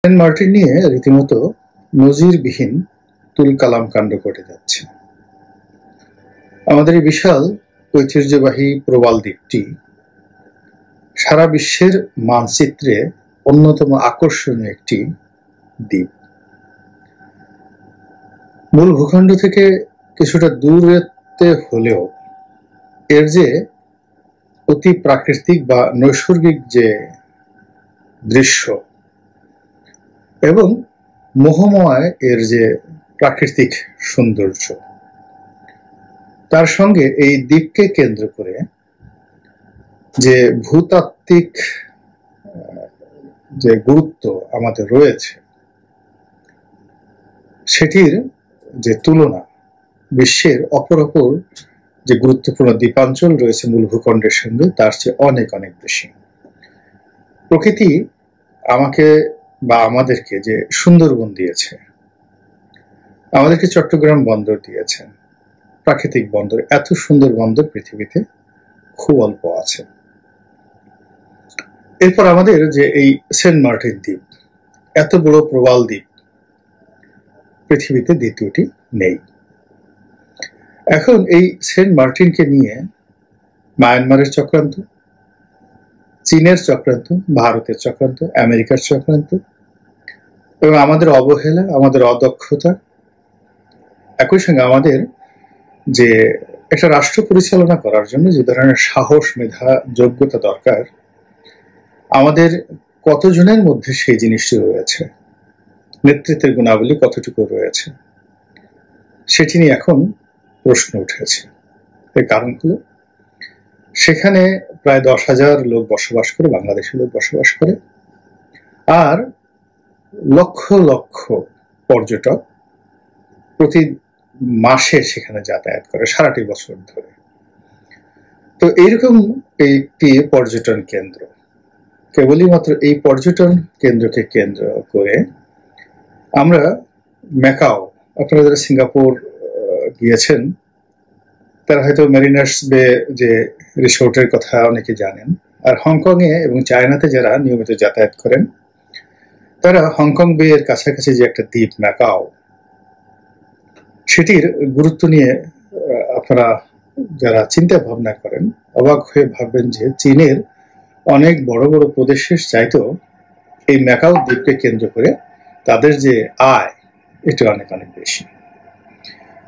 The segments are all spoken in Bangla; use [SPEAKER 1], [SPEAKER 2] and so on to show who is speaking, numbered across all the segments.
[SPEAKER 1] সেন্ট মার্টিন নিয়ে রীতিমতো নজিরবিহীন তুলকালাম কাণ্ড ঘটে যাচ্ছে। আমাদের এই বিশাল ঐতিহ্যবাহী প্রবাল দ্বীপটি সারা বিশ্বের মানচিত্রে অন্যতম আকর্ষণীয় একটি দ্বীপ। মূল ভূখণ্ড থেকে কিছুটা দূরত্বে হলেও এর যে অতি প্রাকৃতিক বা নৈসর্গিক যে দৃশ্য এবং মোহময় এর যে প্রাকৃতিক সৌন্দর্য, তার সঙ্গে এই দ্বীপকে কেন্দ্র করে যে ভূতাত্ত্বিক যে গুরুত্ব আমাদের রয়েছে, সেটির যে তুলনা বিশ্বের অপর যে গুরুত্বপূর্ণ দ্বীপাঞ্চল রয়েছে মূল ভূখণ্ডের সঙ্গে তার চেয়ে অনেক অনেক বেশি। প্রকৃতি আমাকে বা আমাদেরকে যে সুন্দরবন দিয়েছে, আমাদেরকে চট্টগ্রাম বন্দর দিয়েছেন, প্রাকৃতিক বন্দর, এত সুন্দর বন্দর পৃথিবীতে খুব অল্প আছে। এরপর আমাদের যে এই সেন্ট মার্টিন দ্বীপ, এত বড় প্রবাল দ্বীপ, পৃথিবীতে দ্বিতীয়টি নেই। এখন এই সেন্ট মার্টিনকে নিয়ে মায়ানমারের চক্রান্ত, চীনের চক্রান্ত, ভারতের চক্রান্ত, আমেরিকার চক্রান্ত এবং আমাদের অবহেলা, আমাদের অদক্ষতা, একই সঙ্গে আমাদের যে একটা রাষ্ট্র পরিচালনা করার জন্য যে ধরনের সাহস, মেধা, যোগ্যতা দরকার, আমাদের কতজনের মধ্যে সেই জিনিসটি রয়েছে, নেতৃত্বের গুণাবলী কতটুকু রয়েছে, সেটি নিয়ে এখন প্রশ্ন উঠেছে। এর কারণ হলো সেখানে প্রায় 10,000 লোক বসবাস করে, বাংলাদেশের লোক বসবাস করে, আর লক্ষ লক্ষ পর্যটক প্রতি মাসে সেখানে যাতায়াত করে সারাটি বছর ধরে। তো এইরকম একটি পর্যটন কেন্দ্র, কেবলই মাত্র এই পর্যটন কেন্দ্রকে কেন্দ্র করে আমরা ম্যাকাও, আপনারা যারা সিঙ্গাপুর গিয়েছেন তারা হয়তো মেরিনার্স বে যে রিসোর্টের কথা অনেকে জানেন, আর হংকং এ এবং চায়নাতে যারা নিয়মিত যাতায়াত করেন তারা হংকং বে এর কাছাকাছি যে একটা দ্বীপ ম্যাকাও, সেটির গুরুত্ব নিয়ে আপনারা যারা চিন্তা ভাবনা করেন অবাক হয়ে ভাববেন যে চীনের অনেক বড় বড় প্রদেশের চাইতেও এই ম্যাকাও দ্বীপকে কেন্দ্র করে তাদের যে আয়, এটা অনেক অনেক বেশি।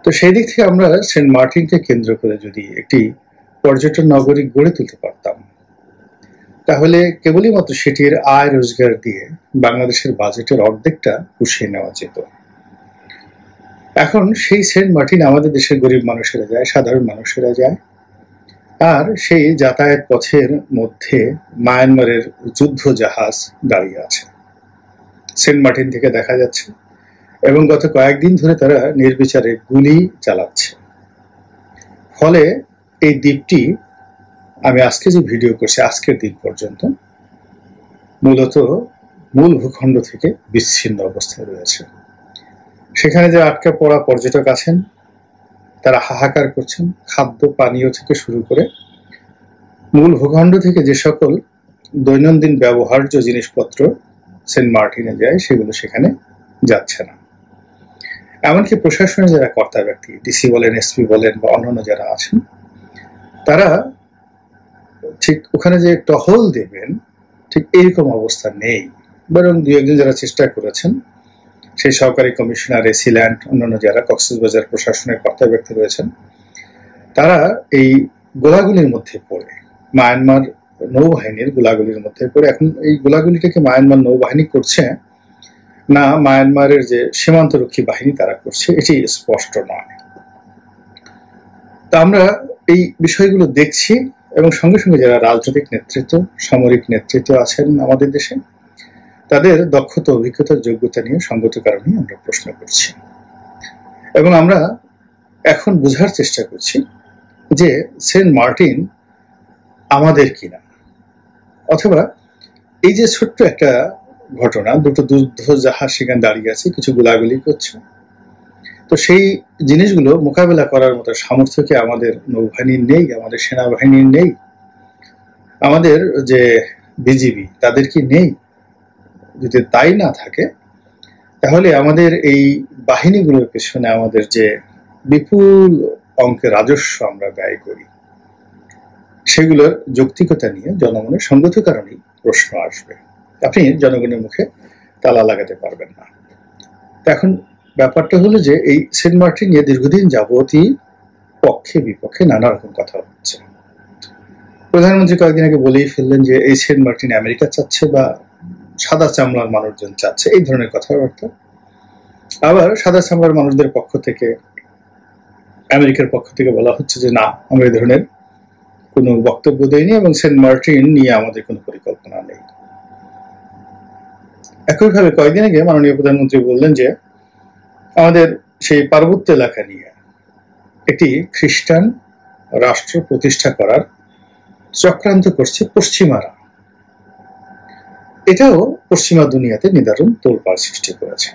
[SPEAKER 1] তো সেই দিক থেকে আমরা সেন্ট মার্টিনকে কেন্দ্র করে যদি একটি পর্যটন নগরী গড়ে তুলতে পারতাম, তাহলে কেবলই মাত্র সেটির আয় রোজগার দিয়ে বাংলাদেশের বাজেটের অর্ধেকটা পুষিয়ে নেওয়া যেত। এখন সেই সেন্ট মার্টিন আমাদের দেশের গরিব মানুষেরা যায়, সাধারণ মানুষেরা যায়, আর সেই যাতায়াত পথের মধ্যে মায়ানমারের যুদ্ধ জাহাজ দাঁড়িয়ে আছে, সেন্ট মার্টিন থেকে দেখা যাচ্ছে, এবং গত কয়েকদিন ধরে তারা নির্বিচারে গুলি চালাচ্ছে। ফলে এই দ্বীপটি, আমি আজকে যে ভিডিও করছি আজকের দিন পর্যন্ত, মূলত মূল ভূখণ্ড থেকে বিচ্ছিন্ন অবস্থায় রয়েছে। সেখানে যে আটকা পড়া পর্যটক আছেন তারা হাহাকার করছেন, খাদ্য পানীয় থেকে শুরু করে মূল ভূখণ্ড থেকে যে সকল দৈনন্দিন ব্যবহার্য জিনিসপত্র সেন্ট মার্টিনে যায় সেগুলো সেখানে যাচ্ছে না। এমনকি প্রশাসনের যারা কর্তা ব্যক্তি, ডিসি বলেন, এসপি বলেন বা অন্যান্য যারা আছেন, তারা ঠিক ওখানে যে টহল দেবেন ঠিক এইরকম অবস্থা নেই। বরং দুই একজন যারা চেষ্টা করেছেন, সেই সহকারী কমিশনার, এসি ল্যান্ড, অন্যান্য যারা কক্সবাজার প্রশাসনের কর্তা ব্যক্তি রয়েছেন, তারা এই গোলাগুলির মধ্যে পড়ে, মায়ানমার নৌবাহিনীর গোলাগুলির মধ্যে পড়ে, এখন এই গোলাগুলিটাকে মায়ানমার নৌবাহিনী করছে না মায়ানমারের যে সীমান্তরক্ষী বাহিনী তারা করছে, এটি স্পষ্ট নয়। তা আমরা এই বিষয়গুলো দেখছি, এবং সঙ্গে সঙ্গে যারা রাজনৈতিক নেতৃত্ব, সামরিক নেতৃত্ব আছেন আমাদের দেশে, তাদের দক্ষতা, অভিজ্ঞতা, যোগ্যতা নিয়ে সঙ্গত কারণে আমরা প্রশ্ন করছি, এবং আমরা এখন বোঝার চেষ্টা করছি যে সেন্ট মার্টিন আমাদের কিনা, অথবা এই যে ছোট্ট একটা ঘটনা, দুটো যুদ্ধ জাহাজ সেখানে দাঁড়িয়ে আছে, কিছু গোলাগুলি করছে, তো সেই জিনিসগুলো মোকাবেলা করার মতো সামর্থ্য কি আমাদের নৌবাহিনীর নেই, আমাদের সেনাবাহিনীর নেই, আমাদের যে বিজিবি তাদের কি নেই, যদি তাই না থাকে, তাহলে আমাদের এই বাহিনীগুলোর পেছনে আমাদের যে বিপুল অঙ্কের রাজস্ব আমরা ব্যয় করি, সেগুলোর যৌক্তিকতা নিয়ে জনগণের সঙ্গত কারণেই প্রশ্ন আসবে। আপনি জনগণের মুখে তালা লাগাতে পারবেন না। এখন ব্যাপারটা হলো যে এই সেন্ট মার্টিন নিয়ে দীর্ঘদিন যাবতই পক্ষে বিপক্ষে নানা রকম কথা হচ্ছে। প্রধানমন্ত্রী কয়েকদিন আগে বলেই ফেললেন যে এই সেন্ট মার্টিন আমেরিকা চাচ্ছে বা সাদা চামড়ার মানুষজন চাচ্ছে, এই ধরনের কথাবার্তা। আবার সাদা চামড়ার মানুষদের পক্ষ থেকে, আমেরিকার পক্ষ থেকে বলা হচ্ছে যে না, আমরা এই ধরনের কোনো বক্তব্য দেয়নি এবং সেন্ট মার্টিন নিয়ে আমাদের কোনো পরিকল্পনা নেই। একইভাবে কয়েকদিন আগে মাননীয় প্রধানমন্ত্রী বললেন যে আমাদের সেই পার্বত্য এলাকা নিয়ে একটি খ্রিস্টান রাষ্ট্র প্রতিষ্ঠা করার চক্রান্ত করছে পশ্চিমারা। এটাও পশ্চিমা দুনিয়াতে নিদারুণ তোলপাড় সৃষ্টি করেছে।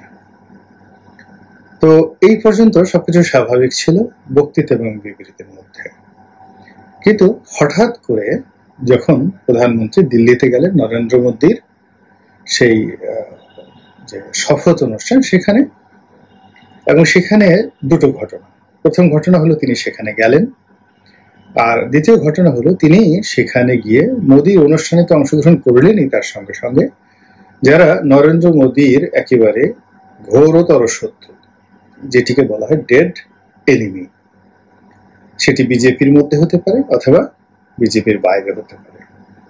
[SPEAKER 1] তো এই পর্যন্ত সবকিছু স্বাভাবিক ছিল বক্তৃতা এবং বিবৃতির মধ্যে, কিন্তু হঠাৎ করে যখন প্রধানমন্ত্রী দিল্লিতে গেলেন নরেন্দ্র মোদীর সেই যে শপথ অনুষ্ঠান, সেখানে এবং সেখানে দুটো ঘটনা। প্রথম ঘটনা হলো তিনি সেখানে গেলেন, আর দ্বিতীয় ঘটনা হলো তিনি সেখানে গিয়ে মোদীর অনুষ্ঠানে তো অংশগ্রহণ করলেনই, তার সঙ্গে সঙ্গে যারা নরেন্দ্র মোদীর একেবারে ঘোরতর শত্রু, যেটিকে বলা হয় ডেড এনিমি, সেটি বিজেপির মধ্যে হতে পারে অথবা বিজেপির বাইরে হতে পারে,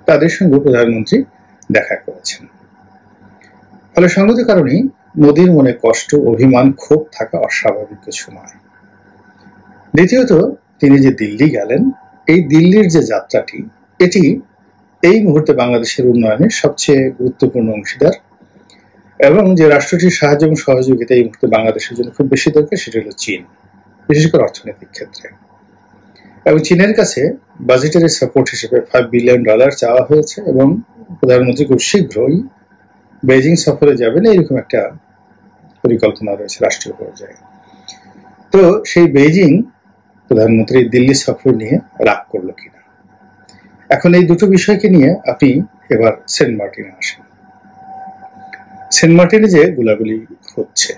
[SPEAKER 1] তাদের সঙ্গে প্রধানমন্ত্রী দেখা করেছেন। ফলে সঙ্গত কারণেই মোদীর মনে কষ্ট, অভিমান, ক্ষোভ থাকা অস্বাভাবিক কিছু নয়। দ্বিতীয়ত, তিনি যে দিল্লি গেলেন, এই দিল্লির যে যাত্রাটি, এটি এই মুহূর্তে বাংলাদেশের উন্নয়নের সবচেয়ে গুরুত্বপূর্ণ অংশীদার, এবং যে রাষ্ট্রটির সাহায্য এবং সহযোগিতা এই মুহূর্তে বাংলাদেশের জন্য খুব বেশি দরকার, সেটা হলো চীন, বিশেষ করে অর্থনৈতিক ক্ষেত্রে। এবং চীনের কাছে বাজেটারি সাপোর্ট হিসেবে $5 বিলিয়ন চাওয়া হয়েছে এবং প্রধানমন্ত্রী খুব শীঘ্রই বেজিং সফরে যাবেন, এইরকম একটা পরিকল্পনা রয়েছে রাষ্ট্রীয় পর্যায়ে। তো সেই বেজিং প্রধানমন্ত্রী দিল্লি সফর নিয়ে রাগ করলো কিনা, এখন এই দুটো বিষয়কে নিয়ে আপনি এবার সেন্ট মার্টিনে আসেন। সেন্ট মার্টিনে যে গোলাগুলি হচ্ছে,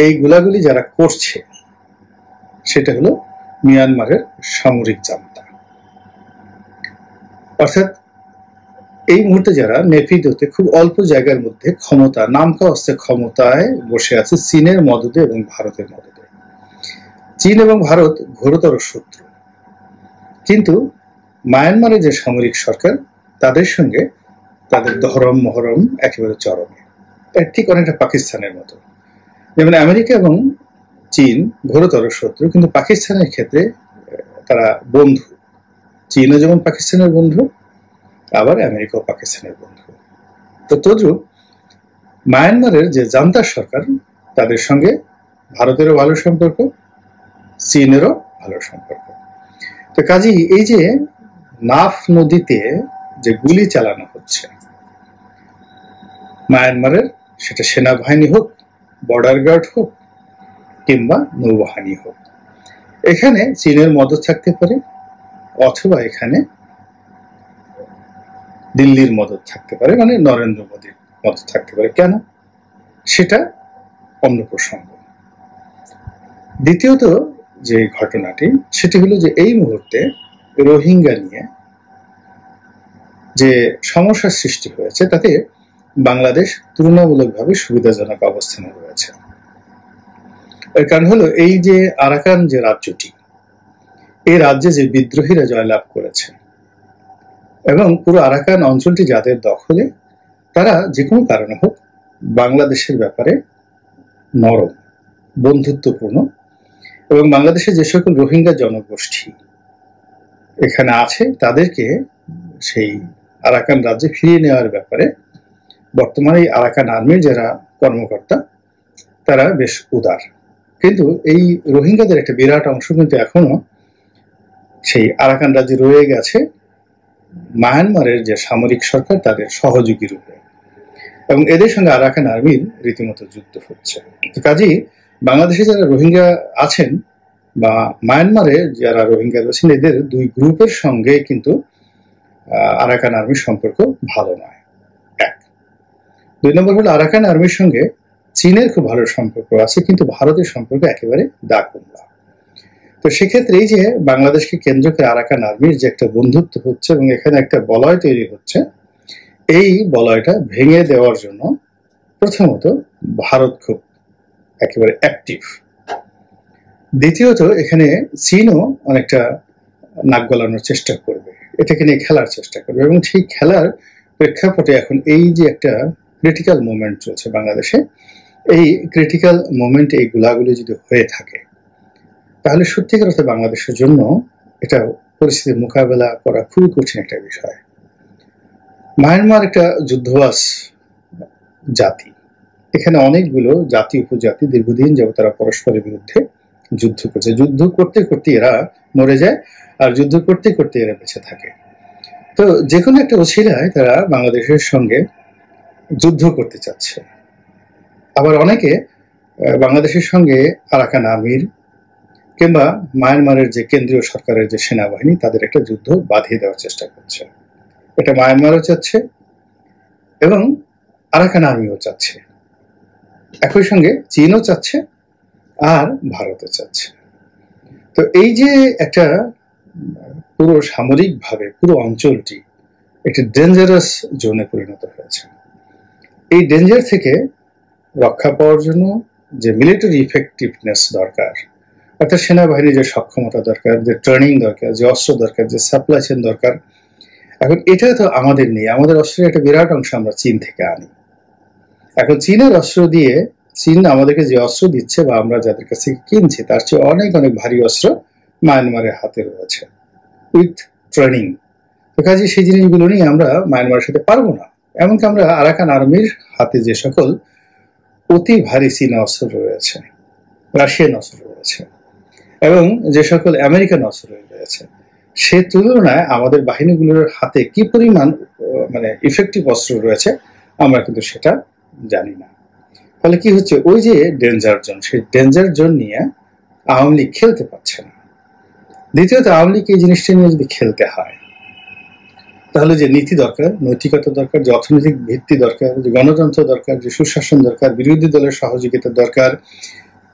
[SPEAKER 1] এই গোলাগুলি যারা করছে সেটা হলো মিয়ানমারের সামরিক জান্তা। অর্থাৎ এই মুহূর্তে যারা নেপিদোতে খুব অল্প জায়গার মধ্যে ক্ষমতা, নামকা অস্তে ক্ষমতায় বসে আছে চীনের মদদে এবং ভারতের মদদে। চীন এবং ভারত ঘোরতর শত্রু, কিন্তু মায়ানমারে যে সামরিক সরকার, তাদের সঙ্গে তাদের ধরম মহরম একেবারে চরমে, ঠিক অনেকটা পাকিস্তানের মতো। যেমন আমেরিকা এবং চীন ঘোরতর শত্রু, কিন্তু পাকিস্তানের ক্ষেত্রে তারা বন্ধু। চীনও যেমন পাকিস্তানের বন্ধু, আবার আমেরিকাও পাকিস্তানের বন্ধু। তো তদ্রুপ মায়ানমারের যে জান্তা সরকার, তাদের সঙ্গে ভারতেরও ভালো সম্পর্ক, চীনেরও ভালো সম্পর্ক। তো কাজেই এই যে নাফ নদীতে যে গুলি চালানো হচ্ছে মায়ানমারের, সেটা সেনাবাহিনী হোক, বর্ডার গার্ড হোক কিংবা নৌবাহিনী হোক, এখানে চীনের মদত থাকতে পারে অথবা এখানে দিল্লির মদত থাকতে পারে, মানে নরেন্দ্র মোদীর মদত থাকতে পারে। কেন, সেটা অন্য প্রসঙ্গ। দ্বিতীয়ত যে ঘটনাটি, সেটি হলো যে এই মুহূর্তে রোহিঙ্গা নিয়ে যে সমস্যার সৃষ্টি হয়েছে, তাতে বাংলাদেশ তুলনামূলকভাবে সুবিধাজনক অবস্থানে রয়েছে। এর কারণ হলো এই যে আরাকান যে রাজ্যটি, এই রাজ্যে যে বিদ্রোহীরা জয়লাভ করেছে এবং পুরো আরাকান অঞ্চলটি যাদের দখলে, তারা যে কোনো কারণে হোক বাংলাদেশের ব্যাপারে নরম, বন্ধুত্বপূর্ণ, এবং বাংলাদেশে যে সকল রোহিঙ্গা জনগোষ্ঠী এখানে আছে, তাদেরকে সেই আরাকান রাজ্যে ফিরিয়ে নেওয়ার ব্যাপারে বর্তমানে এই আরাকান আর্মির যারা কর্মকর্তা, তারা বেশ উদার। কিন্তু এই রোহিঙ্গাদের একটা বিরাট অংশ কিন্তু এখনো সেই আরাকান রাজ্যে রয়ে গেছে মায়ানমারের যে সামরিক সরকার, তাদের সহযোগী রূপে, এবং এদের সঙ্গে আরাকান আর্মির রীতিমতো যুদ্ধ হচ্ছে। কাজেই বাংলাদেশে যারা রোহিঙ্গা আছেন বা মায়ানমারে যারা রোহিঙ্গা রয়েছেন, এদের দুই গ্রুপের সঙ্গে কিন্তু আরাকান আর্মির সম্পর্ক ভালো নয়। এক, 2 নম্বর হলো আরাকান আর্মির সঙ্গে চীনের খুব ভালো সম্পর্ক আছে, কিন্তু ভারতের সম্পর্ক একেবারে দাকুমলা। তো সেক্ষেত্রে এই যে বাংলাদেশকে কেন্দ্র করে আরাকান আর্মির যে একটা বন্ধুত্ব হচ্ছে এবং এখানে একটা বলয় তৈরি হচ্ছে, এই বলয়টা ভেঙে দেওয়ার জন্য প্রথমত ভারত খুব একেবারে অ্যাক্টিভ। দ্বিতীয়ত এখানে চীনও অনেকটা নাক গলানোর চেষ্টা করবে, এটাকে নিয়ে খেলার চেষ্টা করবে, এবং সেই খেলার প্রেক্ষাপটে এখন এই যে একটা ক্রিটিক্যাল মোমেন্ট চলছে বাংলাদেশে, এই ক্রিটিক্যাল মোমেন্ট এই গোলাগুলি যদি হয়ে থাকে তাহলে সত্যিকার অর্থে বাংলাদেশের জন্য এটা পরিস্থিতির মোকাবেলা করা খুবই কঠিন একটা বিষয়। মায়ানমার একটা যুদ্ধবাস জাতি, এখানে অনেকগুলো জাতি উপজাতি দীর্ঘদিন যাবত তারা পরস্পরের বিরুদ্ধে যুদ্ধ করছে, যুদ্ধ করতে করতে এরা মরে যায় আর যুদ্ধ করতে করতে এরা বেঁচে থাকে। তো যে কোনো একটা ওসিলায় তারা বাংলাদেশের সঙ্গে যুদ্ধ করতে চাচ্ছে, আবার অনেকে বাংলাদেশের সঙ্গে আরাকান আর্মির কিংবা মায়ানমারের যে কেন্দ্রীয় সরকারের যে সেনাবাহিনী তাদের একটা যুদ্ধ বাঁধিয়ে দেওয়ার চেষ্টা করছে। এটা মায়ানমারও চাচ্ছে এবং আরাকান আর্মিও চাচ্ছে, একই সঙ্গে চীনও চাচ্ছে আর ভারতও চাচ্ছে। তো এই যে একটা পুরো সামরিকভাবে পুরো অঞ্চলটি একটি ডেঞ্জারাস জোনে পরিণত হয়েছে। এই ডেঞ্জার থেকে রক্ষা পাওয়ার জন্য যে মিলিটারি ইফেক্টিভনেস দরকার, অর্থাৎ সেনাবাহিনীর যে সক্ষমতা দরকার, যে ট্রেনিং দরকার, যে অস্ত্র দরকার, যে সাপ্লাই চেন দরকার, এখন এটা তো আমাদের নেই। আমাদের অস্ত্রের একটা বিরাট অংশ আমরা চীন থেকে আনি। এখন চীনের অস্ত্র দিয়ে, চীন আমাদেরকে যে অস্ত্র দিচ্ছে বা আমরা যাদের কাছ থেকে কিনছি তার চেয়ে অনেক অনেক ভারী অস্ত্র মায়ানমারের হাতে রয়েছে উইথ ট্রেনিং। তো কাজে সেই জিনিসগুলো নিয়ে আমরা মায়ানমারের সাথে পারবো না। এমনকি আমরা আরাকান আর্মির হাতে যে সকল অতি ভারী চীনা অস্ত্র রয়েছে, রাশিয়ান অস্ত্র রয়েছে এবং যে সকল আমেরিকান অস্ত্র রয়েছে, সে তুলনায় আমাদের বাহিনীগুলোর হাতে কি পরিমাণ ইফেক্টিভ অস্ত্র রয়েছে আমরা কিন্তু সেটা জানি না। ফলে কি হচ্ছে, ওই যে ডেঞ্জার জোন, সেই ডেঞ্জার জোন নিয়ে আওয়ামী লীগ খেলতে পারছে না। দ্বিতীয়ত আওয়ামী লীগ এই জিনিসটা নিয়ে যদি খেলতে হয় তাহলে যে নীতি দরকার, নৈতিকতা দরকার, যে অর্থনৈতিক ভিত্তি দরকার, যে গণতন্ত্র দরকার, যে সুশাসন দরকার, বিরোধী দলের সহযোগিতা দরকার,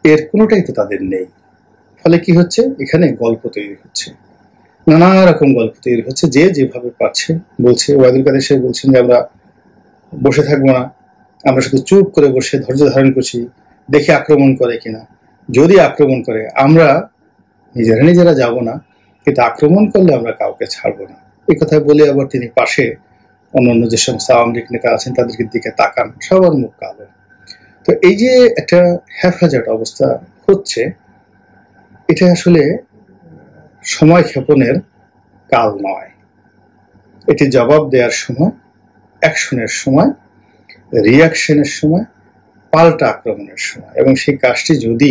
[SPEAKER 1] এর কোনোটাই তো তাদের নেই। ফলে কি হচ্ছে, এখানে গল্প তৈরি হচ্ছে, নানা রকম গল্প তৈরি হচ্ছে। যে যেভাবে পাচ্ছে বলছে। ওয়াদুল কাদের সাহেব বলছেন যে আমরা বসে থাকবো না, আমরা শুধু চুপ করে বসে ধৈর্য ধারণ করছি, দেখে আক্রমণ করে কিনা। যদি আক্রমণ করে আমরা নিজেরা যাব না, কিন্তু আক্রমণ করলে আমরা কাউকে ছাড়বো না। এই কথা বলে আবার তিনি পাশে অন্যান্য যে সমস্ত আওয়ামী লীগ নেতা আছেন তাদের দিকে তাকান, সবার মুখ কালো। তো এই যে একটা হ্যাফাজার্ড অবস্থা হচ্ছে, এটা আসলে সময় ক্ষেপণের কাল নয়, এটি জবাব দেওয়ার সময়, অ্যাকশনের সময়, রিয়াকশনের সময়, পাল্টা আক্রমণের সময়। এবং সেই কাজটি যদি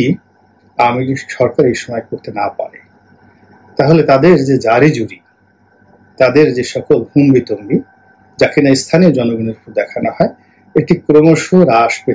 [SPEAKER 1] আওয়ামী লীগ সরকার এই সময় করতে না পারে তাহলে তাদের যে জারি জুরি, তাদের যে সকল হুম্বিতম্বি, যাকে না স্থানীয় জনগণের উপর দেখানো হয়, এটি ক্রমশ হ্রাস পেতে